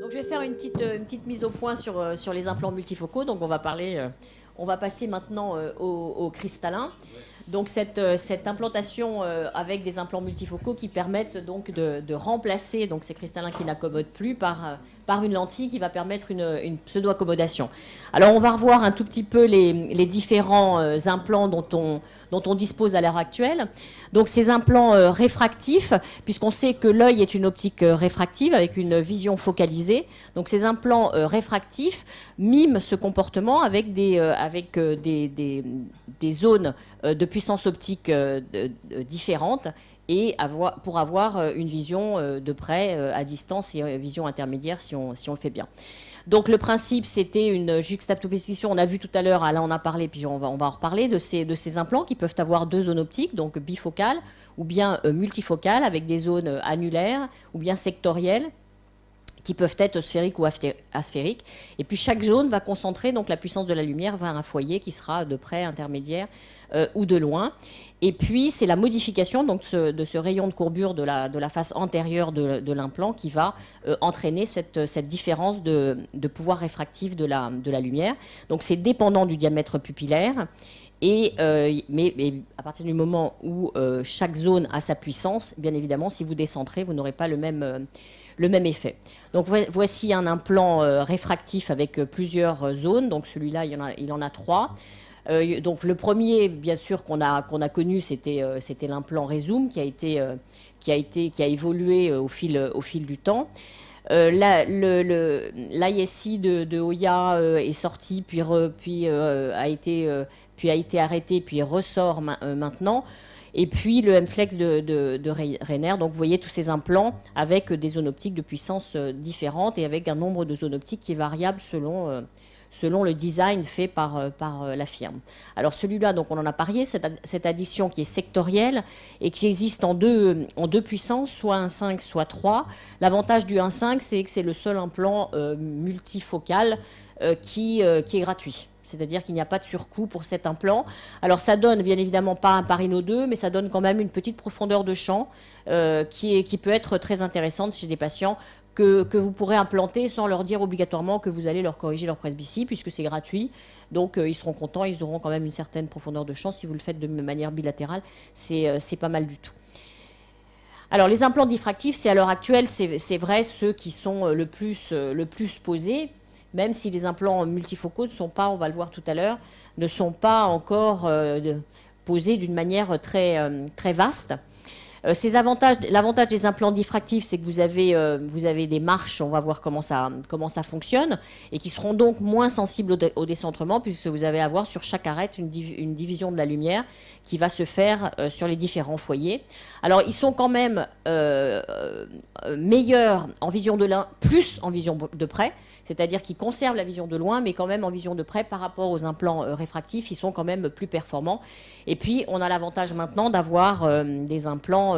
Donc je vais faire une petite mise au point sur les implants multifocaux. Donc on va passer maintenant au cristallin. Donc cette implantation avec des implants multifocaux qui permettent donc de remplacer donc ces cristallins qui n'accommodent plus par une lentille qui va permettre une pseudo-accommodation. Alors on va revoir un tout petit peu les différents implants dont on dispose à l'heure actuelle. Donc ces implants réfractifs, puisqu'on sait que l'œil est une optique réfractive avec une vision focalisée. Donc ces implants réfractifs miment ce comportement avec des zones de puissance optique différentes et pour avoir une vision de près, à distance et une vision intermédiaire si on le fait bien. Donc le principe, c'était une juxtaposition. On a vu tout à l'heure, Alain en a parlé, puis on va en reparler, de ces implants qui peuvent avoir deux zones optiques, donc bifocales ou bien multifocales, avec des zones annulaires ou bien sectorielles, qui peuvent être sphériques ou asphériques. Et puis chaque zone va concentrer donc la puissance de la lumière vers un foyer qui sera de près, intermédiaire ou de loin. Et puis c'est la modification donc, de ce rayon de courbure de la face antérieure de l'implant qui va entraîner cette différence de pouvoir réfractif de la lumière. Donc c'est dépendant du diamètre pupillaire. Mais à partir du moment où chaque zone a sa puissance, bien évidemment, si vous décentrez, vous n'aurez pas le même effet. Donc voici un implant réfractif avec plusieurs zones. Donc celui-là, il en a 3. Donc le premier, bien sûr, qu'on a connu, c'était l'implant Rezoom qui a évolué au fil du temps. L'ISI de Hoya est sorti, puis a été arrêté, puis ressort maintenant. Et puis le M-Flex de Rainer. Donc vous voyez tous ces implants avec des zones optiques de puissance différentes et avec un nombre de zones optiques qui est variable selon le design fait par la firme. Alors celui-là, donc on en a parlé, cette addition qui est sectorielle et qui existe en deux puissances, soit 1,5, soit 3. L'avantage du 1,5, c'est que c'est le seul implant multifocal qui est gratuit. C'est-à-dire qu'il n'y a pas de surcoût pour cet implant. Alors ça donne bien évidemment pas un Parino 2, mais ça donne quand même une petite profondeur de champ qui peut être très intéressante chez des patients que vous pourrez implanter sans leur dire obligatoirement que vous allez leur corriger leur presbytie, puisque c'est gratuit. Donc ils seront contents, ils auront quand même une certaine profondeur de champ. Si vous le faites de manière bilatérale, c'est pas mal du tout. Alors les implants diffractifs, c'est à l'heure actuelle, c'est vrai, ceux qui sont le plus posés, même si les implants multifocaux ne sont pas, on va le voir tout à l'heure, ne sont pas encore posés d'une manière très vaste. L'avantage des implants diffractifs, c'est que vous avez des marches, on va voir comment ça fonctionne, et qui seront donc moins sensibles au décentrement, puisque vous allez avoir sur chaque arête une division de la lumière qui va se faire sur les différents foyers. Alors, ils sont quand même meilleurs en vision de loin, plus en vision de près, c'est-à-dire qu'ils conservent la vision de loin, mais quand même en vision de près par rapport aux implants réfractifs, ils sont quand même plus performants. Et puis, on a l'avantage maintenant d'avoir des implants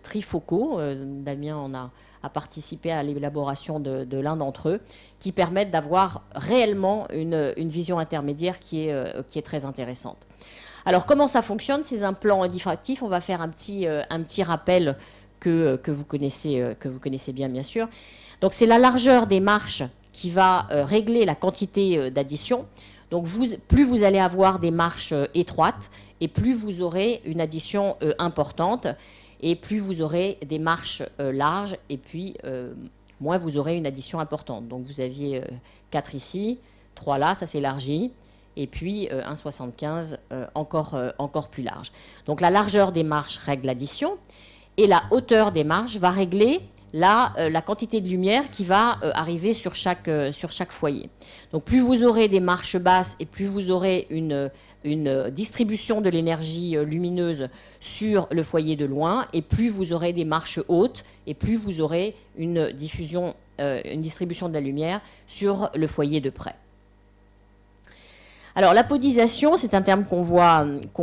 trifocaux. Damien a participé à l'élaboration de l'un d'entre eux, qui permettent d'avoir réellement une vision intermédiaire qui est très intéressante. Alors, comment ça fonctionne, ces implants diffractifs? On va faire un petit rappel que vous connaissez bien sûr. Donc, c'est la largeur des marches qui va régler la quantité d'addition. Donc, plus vous allez avoir des marches étroites, et plus vous aurez une addition importante, et plus vous aurez des marches larges, et puis moins vous aurez une addition importante. Donc, vous aviez 4 ici, 3 là, ça s'élargit, et puis 1,75 encore plus large. Donc, la largeur des marches règle l'addition, et la hauteur des marches va régler la quantité de lumière qui va arriver sur chaque foyer. Donc plus vous aurez des marches basses et plus vous aurez une distribution de l'énergie lumineuse sur le foyer de loin, et plus vous aurez des marches hautes et plus vous aurez une distribution de la lumière sur le foyer de près. Alors l'apodisation, c'est un terme qu'on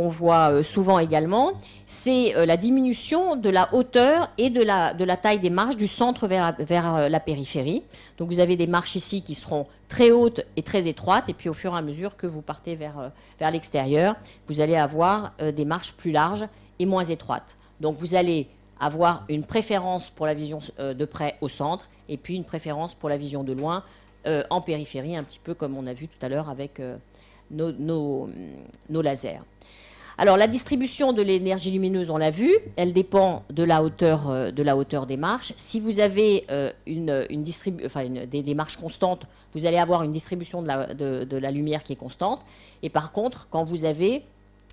voit souvent également, c'est la diminution de la hauteur et de la taille des marches du centre vers la périphérie. Donc vous avez des marches ici qui seront très hautes et très étroites, et puis au fur et à mesure que vous partez vers l'extérieur, vous allez avoir des marches plus larges et moins étroites. Donc vous allez avoir une préférence pour la vision de près au centre et puis une préférence pour la vision de loin en périphérie, un petit peu comme on a vu tout à l'heure avec nos lasers. Alors la distribution de l'énergie lumineuse, on l'a vu, elle dépend de la hauteur des marches. Si vous avez des marches constantes, vous allez avoir une distribution de la lumière qui est constante. Et par contre, quand vous avez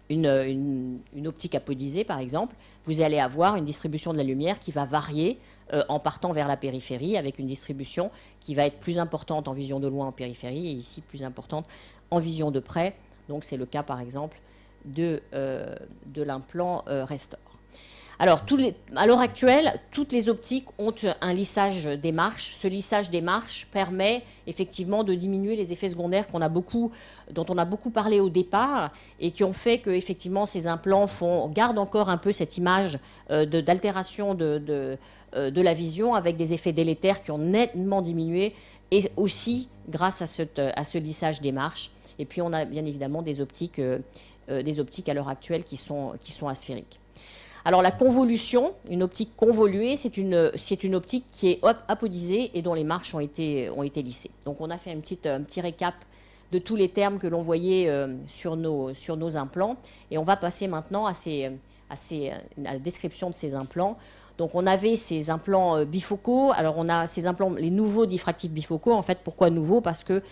une optique apodisée, par exemple, vous allez avoir une distribution de la lumière qui va varier en partant vers la périphérie, avec une distribution qui va être plus importante en vision de loin en périphérie, et ici plus importante en vision de près. Donc c'est le cas, par exemple, de l'implant Restore. Alors, à l'heure actuelle, toutes les optiques ont un lissage des marches. Ce lissage des marches permet effectivement de diminuer les effets secondaires dont on a beaucoup parlé au départ et qui ont fait que effectivement ces implants gardent encore un peu cette image d'altération de la vision avec des effets délétères qui ont nettement diminué, et aussi grâce à ce lissage des marches. Et puis on a bien évidemment des optiques à l'heure actuelle qui sont asphériques. Alors la convolution, une optique convoluée, c'est une optique qui est apodisée et dont les marches ont été lissées. Donc on a fait un petit récap de tous les termes que l'on voyait sur nos implants, et on va passer maintenant à la description de ces implants. Donc on avait ces implants bifocaux. Alors on a ces implants, les nouveaux diffractifs bifocaux. En fait, pourquoi nouveaux? Parce que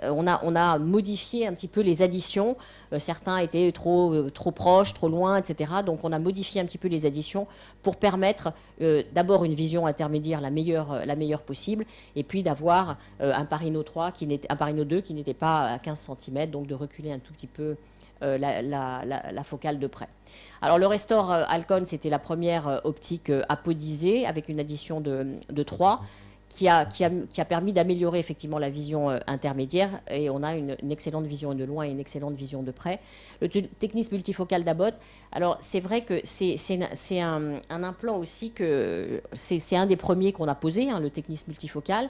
on a modifié un petit peu les additions. Certains étaient trop proches, trop loin, etc. Donc on a modifié un petit peu les additions pour permettre d'abord une vision intermédiaire la meilleure possible, et puis d'avoir un Parino 2 qui n'était pas à 15 cm, donc de reculer un tout petit peu la focale de près. Alors le Restore Alcon, c'était la première optique apodisée avec une addition de 3 qui a permis d'améliorer effectivement la vision intermédiaire, et on a une excellente vision de loin et une excellente vision de près. Le Tecnis multifocal d'Abbott, alors c'est vrai que c'est un implant aussi que c'est un des premiers qu'on a posé, hein, le Tecnis multifocal.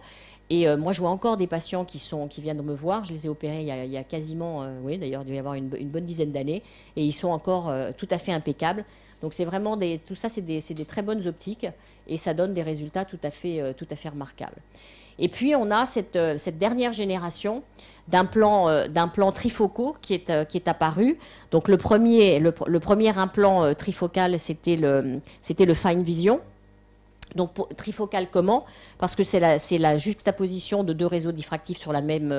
Et moi, je vois encore des patients qui viennent me voir. Je les ai opérés il y a quasiment, oui, d'ailleurs, il doit y avoir une bonne dizaine d'années. Et ils sont encore tout à fait impeccables. Donc, c'est vraiment tout ça, c'est des très bonnes optiques. Et ça donne des résultats tout à fait remarquables. Et puis, on a cette dernière génération d'implants trifocaux qui est apparu. Donc, le premier implant trifocal, c'était le Fine Vision. Donc trifocal comment? Parce que c'est la juxtaposition de deux réseaux diffractifs sur la même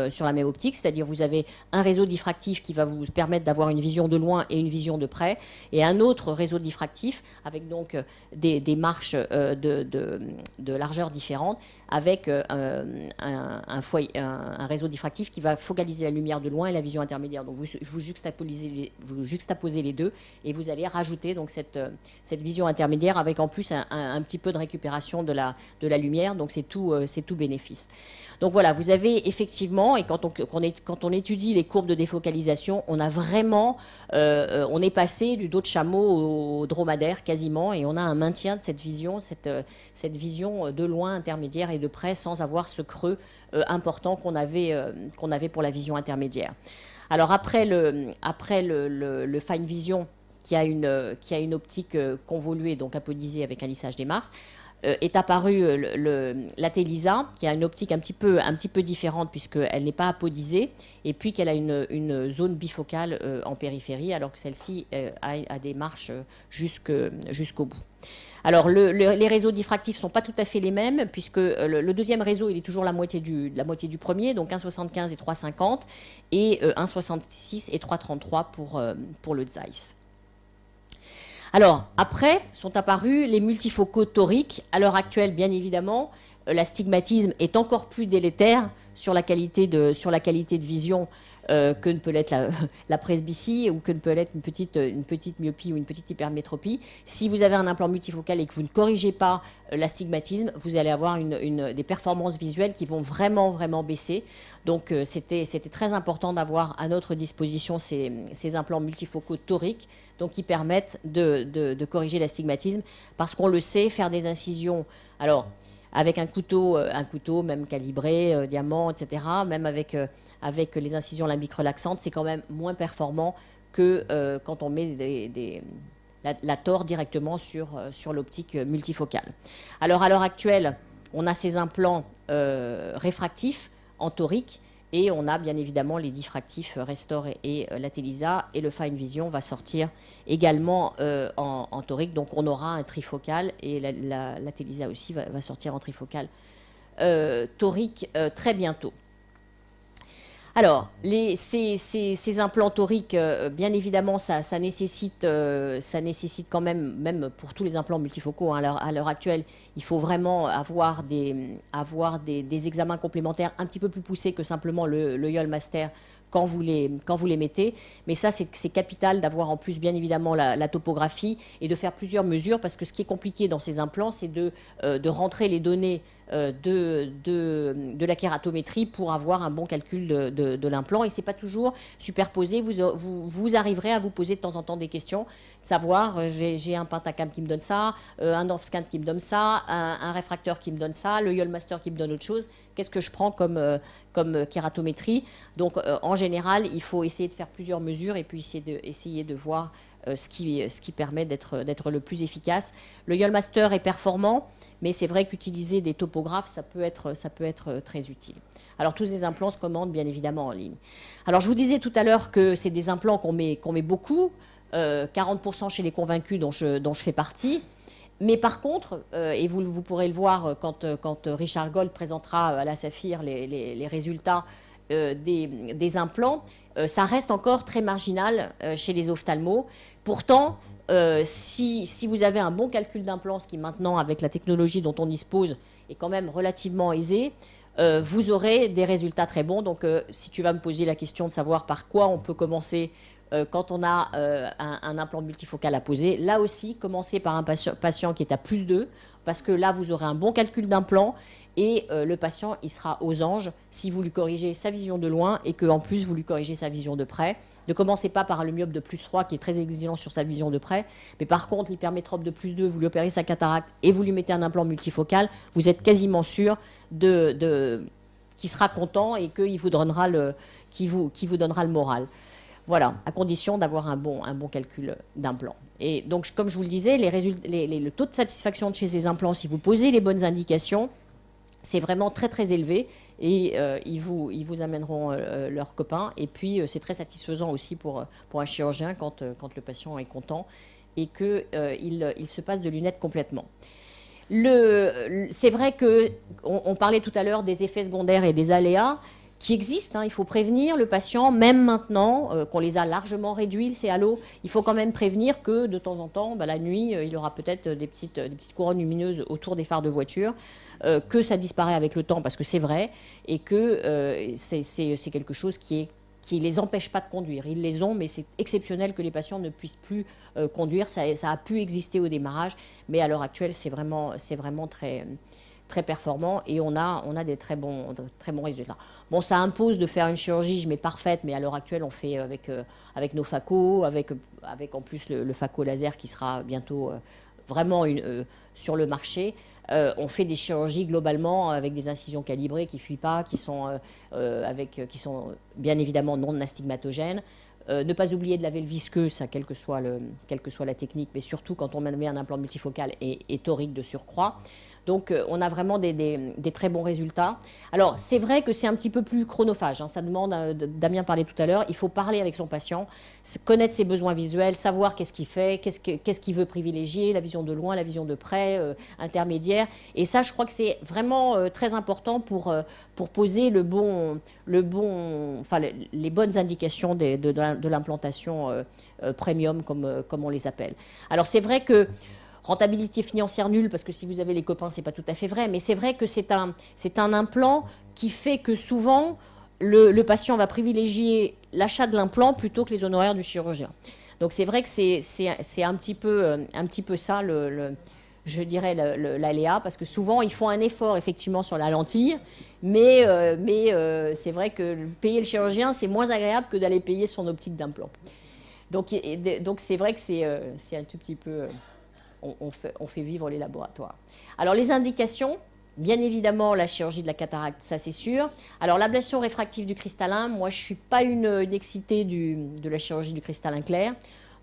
optique, c'est-à-dire vous avez un réseau diffractif qui va vous permettre d'avoir une vision de loin et une vision de près, et un autre réseau diffractif avec donc des marches de largeur différentes, avec un réseau diffractif qui va focaliser la lumière de loin et la vision intermédiaire. Donc vous juxtaposez les deux, et vous allez rajouter donc cette vision intermédiaire avec en plus un petit peu de récupération de la lumière, donc c'est tout bénéfice. Donc voilà, vous avez effectivement, et quand on étudie les courbes de défocalisation, on a vraiment, on est passé du dos de chameau au dromadaire quasiment, et on a un maintien de cette vision de loin, intermédiaire et de près, sans avoir ce creux important qu'on avait pour la vision intermédiaire. Alors après le Fine Vision, qui a une optique convoluée, donc apodisée avec un lissage des marches, est apparu la Telisa, qui a une optique un petit peu différente puisqu'elle n'est pas apodisée, et puis qu'elle a une zone bifocale en périphérie, alors que celle-ci a des marches jusqu'au bout. Alors les réseaux diffractifs ne sont pas tout à fait les mêmes, puisque le deuxième réseau, il est toujours la moitié du premier, donc 1,75 et 3,50, et 1,66 et 3,33 pour le Zeiss. Alors, après, sont apparus les multifocaux toriques. À l'heure actuelle, bien évidemment, l'astigmatisme est encore plus délétère sur la qualité de vision que ne peut l'être la presbytie, ou que ne peut l'être une petite myopie ou une petite hypermétropie. Si vous avez un implant multifocal et que vous ne corrigez pas l'astigmatisme, vous allez avoir des performances visuelles qui vont vraiment, vraiment baisser. Donc, c'était très important d'avoir à notre disposition ces implants multifocaux toriques, donc qui permettent de corriger l'astigmatisme, parce qu'on le sait, faire des incisions, alors avec un couteau même calibré, diamant, etc., même avec les incisions limbiques relaxantes, c'est quand même moins performant que quand on met la tor directement sur l'optique multifocale. Alors à l'heure actuelle, on a ces implants réfractifs en torique et on a bien évidemment les diffractifs Restore et la Telisa, et le Fine Vision va sortir également en torique. Donc on aura un trifocal et la Telisa aussi va sortir en trifocal torique très bientôt. Alors, ces implants toriques, bien évidemment, ça nécessite quand même pour tous les implants multifocaux, hein, à l'heure actuelle, il faut vraiment avoir des examens complémentaires un petit peu plus poussés que simplement le YOL Master quand vous les mettez. Mais ça, c'est capital d'avoir en plus, bien évidemment, la topographie et de faire plusieurs mesures, parce que ce qui est compliqué dans ces implants, c'est de rentrer les données de la kératométrie pour avoir un bon calcul de l'implant. Et ce n'est pas toujours superposé. Vous arriverez à vous poser de temps en temps des questions, savoir, j'ai un Pentacam qui me donne ça, un Orpscan qui me donne ça, un réfracteur qui me donne ça, le YOL Master qui me donne autre chose. Qu'est-ce que je prends comme kératométrie? Donc, en général, il faut essayer de faire plusieurs mesures et puis essayer de voir ce qui permet d'être le plus efficace. Le YOL Master est performant, mais c'est vrai qu'utiliser des topographes, ça peut être très utile. Alors, tous ces implants se commandent bien évidemment en ligne. Alors, je vous disais tout à l'heure que c'est des implants qu'on met beaucoup, 40% chez les convaincus dont je fais partie. Mais par contre, et vous pourrez le voir quand Richard Gold présentera à la Saphir les résultats des implants, ça reste encore très marginal chez les ophtalmos. Pourtant, si vous avez un bon calcul d'implant, ce qui maintenant, avec la technologie dont on dispose, est quand même relativement aisé, vous aurez des résultats très bons. Donc, si tu vas me poser la question de savoir par quoi on peut commencer quand on a un implant multifocal à poser, là aussi, commencez par un patient qui est à +2, parce que là, vous aurez un bon calcul d'implant et le patient, il sera aux anges si vous lui corrigez sa vision de loin et qu'en plus, vous lui corrigez sa vision de près. Ne commencez pas par le myope de +3 qui est très exigeant sur sa vision de près, mais par contre, l'hypermétrope de +2, vous lui opérez sa cataracte et vous lui mettez un implant multifocal, vous êtes quasiment sûr qu'il sera content et qu'il vous donnera qu'il vous donnera le moral. Voilà, à condition d'avoir un bon calcul d'implant. Et donc, comme je vous le disais, le taux de satisfaction de chez ces implants, si vous posez les bonnes indications, c'est vraiment très très élevé et ils vous amèneront leurs copains. Et puis, c'est très satisfaisant aussi pour un chirurgien quand le patient est content et qu'il se passe de lunettes complètement. C'est vrai qu'on parlait tout à l'heure des effets secondaires et des aléas qui existent, hein. Il faut prévenir le patient, même maintenant qu'on les a largement réduits, ces halos, il faut quand même prévenir que de temps en temps, la nuit, il aura peut-être des petites couronnes lumineuses autour des phares de voiture, que ça disparaît avec le temps, parce que c'est vrai, et que c'est quelque chose qui les empêche pas de conduire. Ils les ont, mais c'est exceptionnel que les patients ne puissent plus conduire. Ça a pu exister au démarrage, mais à l'heure actuelle, c'est vraiment très performant et on a des très bons résultats. Bon, ça impose de faire une chirurgie, mais parfaite, mais à l'heure actuelle, on fait avec nos phaco, avec en plus le phaco laser qui sera bientôt vraiment sur le marché. On fait des chirurgies globalement avec des incisions calibrées qui ne fuient pas, qui sont bien évidemment non astigmatogènes. Ne pas oublier de laver le visqueux, ça, quelle que soit la technique, mais surtout quand on met un implant multifocal et torique de surcroît. Donc, on a vraiment des très bons résultats. Alors, c'est vrai que c'est un petit peu plus chronophage, hein. Ça demande, Damien parlait tout à l'heure, il faut parler avec son patient, connaître ses besoins visuels, savoir qu'est-ce qu'il fait, qu'est-ce qu'il veut privilégier, la vision de loin, la vision de près, intermédiaire. Et ça, je crois que c'est vraiment très important pour poser les bonnes indications de l'implantation premium, comme on les appelle. Alors, c'est vrai que rentabilité financière nulle, parce que si vous avez les copains, c'est pas tout à fait vrai, mais c'est vrai que c'est un implant qui fait que souvent, le patient va privilégier l'achat de l'implant plutôt que les honoraires du chirurgien. Donc c'est vrai que c'est un petit peu ça, je dirais, l'aléa, parce que souvent, ils font un effort, effectivement, sur la lentille, mais c'est vrai que payer le chirurgien, c'est moins agréable que d'aller payer son optique d'implant. Donc c'est vrai que c'est un tout petit peu... On fait vivre les laboratoires. Alors, les indications, bien évidemment, la chirurgie de la cataracte, ça c'est sûr. Alors, l'ablation réfractive du cristallin, moi, je ne suis pas une excitée de la chirurgie du cristallin clair.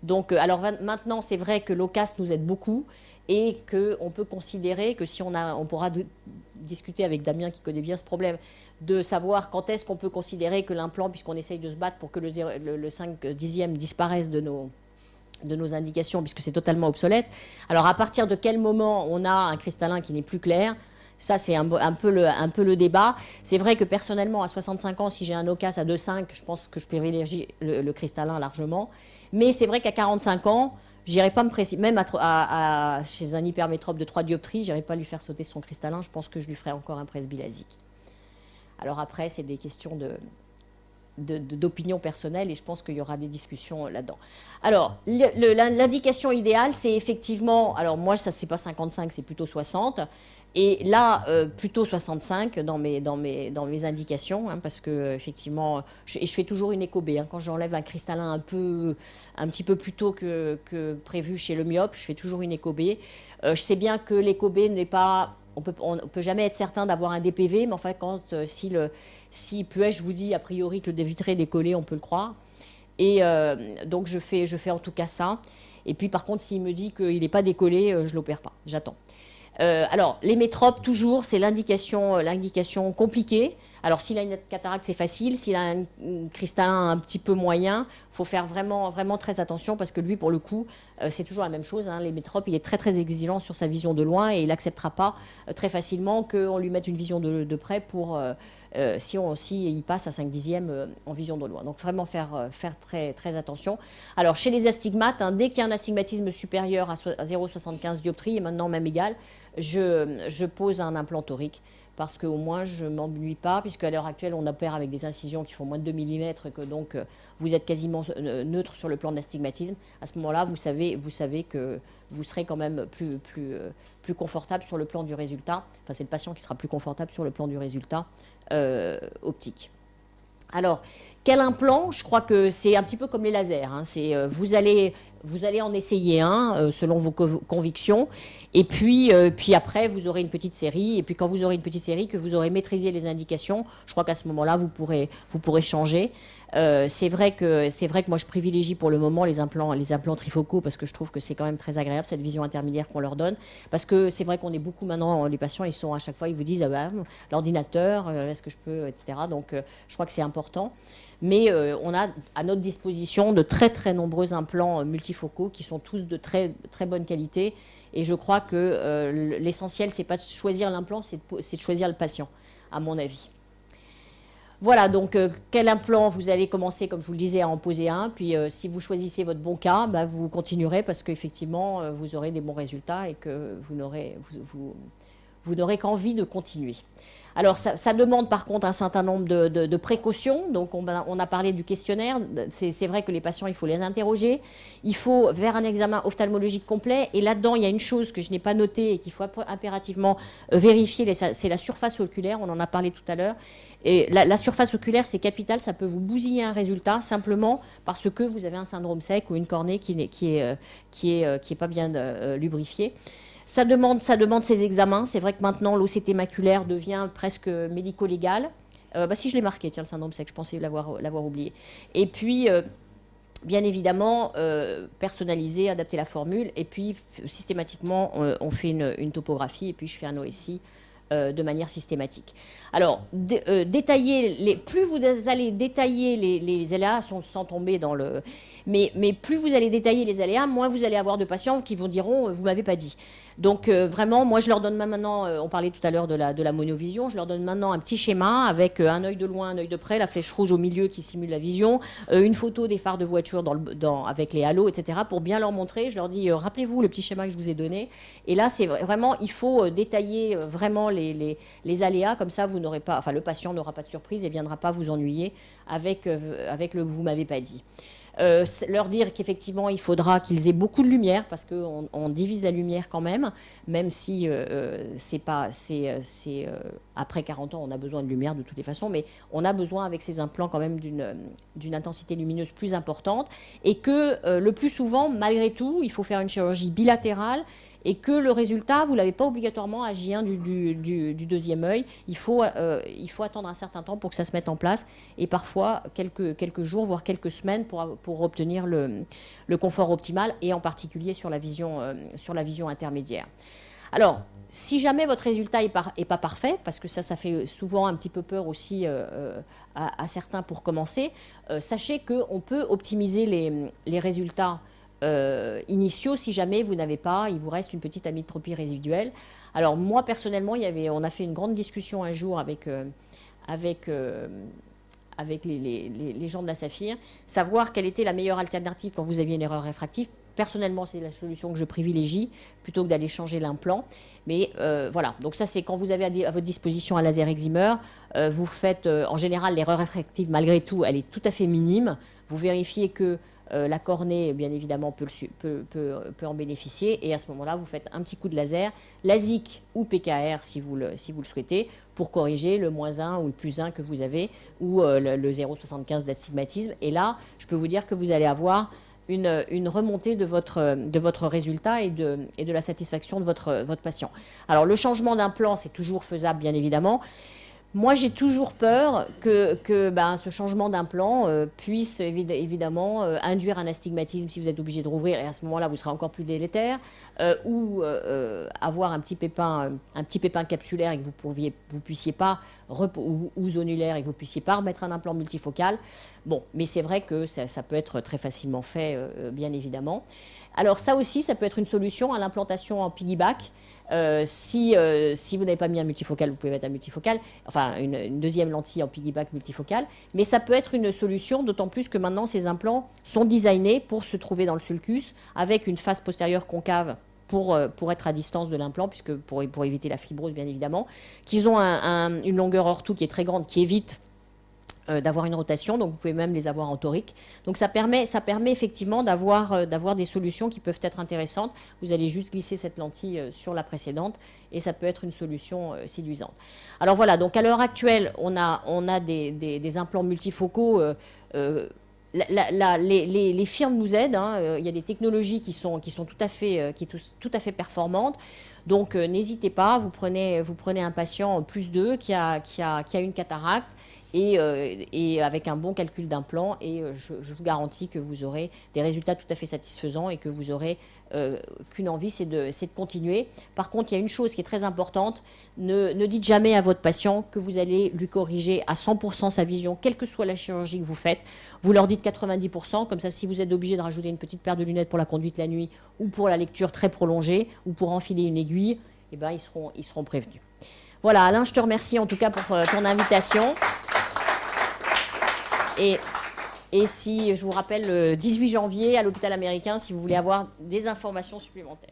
Donc, alors maintenant, c'est vrai que l'OCAS nous aide beaucoup et qu'on peut considérer que si on pourra discuter avec Damien qui connaît bien ce problème, de savoir quand est-ce qu'on peut considérer que l'implant, puisqu'on essaye de se battre pour que le 5 dixième disparaisse de nos indications, puisque c'est totalement obsolète. Alors, à partir de quel moment on a un cristallin qui n'est plus clair? Ça, c'est un peu le débat. C'est vrai que personnellement, à 65 ans, si j'ai un OCAS à 2,5, je pense que je privilégie le cristallin largement. Mais c'est vrai qu'à 45 ans, j'irai pas me précipiter, même chez un hypermétrope de 3 dioptries, j'irai pas lui faire sauter son cristallin. Je pense que je lui ferai encore un presbyasique. Alors après, c'est des questions d'opinion personnelle et je pense qu'il y aura des discussions là-dedans. Alors, l'indication idéale, c'est effectivement, alors moi, ça c'est pas 55, c'est plutôt 60. Et là, plutôt 65 dans mes indications, hein, parce que effectivement, je fais toujours une éco-B. Hein, quand j'enlève un cristallin un petit peu plus tôt que prévu chez le myope, je fais toujours une éco-B. Je sais bien que l'éco-B n'est pas... On peut jamais être certain d'avoir un DPV, mais enfin, si Puech vous dit a priori que le dévitré est décollé, on peut le croire. Et donc, je fais en tout cas ça. Et puis, par contre, s'il me dit qu'il n'est pas décollé, je ne l'opère pas. J'attends. Alors, les métropes, toujours, c'est l'indication compliquée. Alors, s'il a une cataracte, c'est facile. S'il a un cristallin un petit peu moyen, il faut faire vraiment, vraiment très attention parce que lui, pour le coup, c'est toujours la même chose. Hein. Les métropes, il est très, très exigeant sur sa vision de loin et il n'acceptera pas très facilement qu'on lui mette une vision de près pour... si il passe à 5 dixièmes en vision de loin. Donc vraiment faire très, très attention. Alors chez les astigmates, hein, dès qu'il y a un astigmatisme supérieur à 0,75 dioptries, et maintenant même égal, je pose un implant torique parce qu'au moins je ne m'ennuie pas, puisque à l'heure actuelle on opère avec des incisions qui font moins de 2 mm, que donc vous êtes quasiment neutre sur le plan de l'astigmatisme. À ce moment-là, vous savez que vous serez quand même plus confortable sur le plan du résultat. Enfin, c'est le patient qui sera plus confortable sur le plan du résultat optique. Alors, quel implant? Je crois que c'est un petit peu comme les lasers. Hein. Vous allez en essayer un selon vos convictions. Et puis après, vous aurez une petite série. Et puis quand vous aurez une petite série, que vous aurez maîtrisé les indications, je crois qu'à ce moment-là, vous pourrez changer. C'est vrai que moi, je privilégie pour le moment les implants trifocaux parce que je trouve que c'est quand même très agréable, cette vision intermédiaire qu'on leur donne. Parce que c'est vrai qu'on est beaucoup maintenant, les patients, ils sont à chaque fois, ils vous disent, ah ben, l'ordinateur, est-ce que je peux, etc. Donc, je crois que c'est important. Mais on a à notre disposition de très très nombreux implants multifocaux qui sont tous de très très bonne qualité. Et je crois que l'essentiel, c'est pas de choisir l'implant, c'est de choisir le patient, à mon avis. Voilà, donc quel implant vous allez commencer, comme je vous le disais, à en poser un. Puis si vous choisissez votre bon cas, bah, vous continuerez parce qu'effectivement, vous aurez des bons résultats et que vous n'aurez qu'envie de continuer. Alors, ça demande par contre un certain nombre de précautions. Donc, on a parlé du questionnaire. C'est vrai que les patients, il faut les interroger. Il faut faire un examen ophtalmologique complet. Et là-dedans, il y a une chose que je n'ai pas notée et qu'il faut impérativement vérifier, c'est la surface oculaire. On en a parlé tout à l'heure. Et la surface oculaire, c'est capital. Ça peut vous bousiller un résultat simplement parce que vous avez un syndrome sec ou une cornée qui est pas bien lubrifiée. Ça demande ces examens. C'est vrai que maintenant, l'OCT maculaire devient presque médico-légal. Si je l'ai marqué, tiens, le syndrome sec, je pensais l'avoir oublié. Et puis, bien évidemment, personnaliser, adapter la formule. Et puis, systématiquement, on fait une topographie et puis je fais un OSI de manière systématique. Alors, plus vous allez détailler les aléas sans tomber dans le... Mais plus vous allez détailler les aléas, moins vous allez avoir de patients qui vous diront « vous ne m'avez pas dit ». Donc vraiment, moi je leur donne maintenant, on parlait tout à l'heure de la monovision, je leur donne maintenant un petit schéma avec un œil de loin, un œil de près, la flèche rouge au milieu qui simule la vision, une photo des phares de voiture avec les halos, etc. pour bien leur montrer. Je leur dis, rappelez-vous le petit schéma que je vous ai donné. Et là, c'est vraiment, il faut détailler vraiment les aléas, comme ça vous n'aurez pas, enfin le patient n'aura pas de surprise et ne viendra pas vous ennuyer avec le « vous m'avez pas dit ». Leur dire qu'effectivement il faudra qu'ils aient beaucoup de lumière parce qu'on divise la lumière quand même si après 40 ans on a besoin de lumière de toutes les façons, mais on a besoin avec ces implants quand même d'une intensité lumineuse plus importante et que le plus souvent malgré tout il faut faire une chirurgie bilatérale et que le résultat, vous ne l'avez pas obligatoirement à J1 du deuxième œil. Il faut attendre un certain temps pour que ça se mette en place, et parfois quelques jours, voire quelques semaines pour obtenir le confort optimal, et en particulier sur la vision intermédiaire. Alors, si jamais votre résultat n'est pas parfait, parce que ça fait souvent un petit peu peur aussi à certains pour commencer, sachez qu'on peut optimiser les résultats initiaux si jamais vous n'avez pas, il vous reste une petite amétropie résiduelle. Alors moi personnellement, on a fait une grande discussion un jour avec les gens de la Saphir, savoir quelle était la meilleure alternative quand vous aviez une erreur réfractive. Personnellement, c'est la solution que je privilégie plutôt que d'aller changer l'implant. Mais voilà, donc ça c'est quand vous avez à votre disposition un laser excimer, vous faites, en général, l'erreur réfractive, malgré tout, elle est tout à fait minime. Vous vérifiez que la cornée, bien évidemment, peut en bénéficier. Et à ce moment-là, vous faites un petit coup de laser, LASIK ou PKR si vous le souhaitez, pour corriger le -1 ou le +1 que vous avez, ou le 0,75 d'astigmatisme. Et là, je peux vous dire que vous allez avoir une remontée de votre résultat et de la satisfaction de votre patient. Alors, le changement d'implant, c'est toujours faisable, bien évidemment. Moi, j'ai toujours peur que ce changement d'implant puisse évidemment induire un astigmatisme si vous êtes obligé de rouvrir, et à ce moment-là, vous serez encore plus délétère, ou avoir un petit pépin capsulaire et que vous puissiez pas, ou zonulaire et que vous puissiez pas remettre un implant multifocal. Bon, mais c'est vrai que ça peut être très facilement fait, bien évidemment. Alors ça aussi, ça peut être une solution à l'implantation en piggyback. Si vous n'avez pas mis un multifocal, vous pouvez mettre un multifocal, enfin une deuxième lentille en piggyback multifocal, mais ça peut être une solution, d'autant plus que maintenant ces implants sont designés pour se trouver dans le sulcus avec une face postérieure concave pour être à distance de l'implant, puisque pour éviter la fibrose bien évidemment, qu'ils ont une longueur ortho qui est très grande, qui évite d'avoir une rotation, donc vous pouvez même les avoir en torique. Donc ça permet effectivement d'avoir des solutions qui peuvent être intéressantes. Vous allez juste glisser cette lentille sur la précédente et ça peut être une solution séduisante. Alors voilà, donc à l'heure actuelle, on a des implants multifocaux. Les firmes nous aident, hein. Il y a des technologies qui sont tout à fait performantes. Donc n'hésitez pas, vous prenez un patient +2 qui a une cataracte, et avec un bon calcul d'implant, et je vous garantis que vous aurez des résultats tout à fait satisfaisants et que vous aurez qu'une envie, c'est de continuer. Par contre, il y a une chose qui est très importante, ne dites jamais à votre patient que vous allez lui corriger à 100% sa vision, quelle que soit la chirurgie que vous faites. Vous leur dites 90%, comme ça si vous êtes obligé de rajouter une petite paire de lunettes pour la conduite la nuit, ou pour la lecture très prolongée, ou pour enfiler une aiguille, eh ben, ils seront prévenus. Voilà, Alain, je te remercie en tout cas pour ton invitation. Et si je vous rappelle, le 18 janvier à l'hôpital américain, si vous voulez avoir des informations supplémentaires.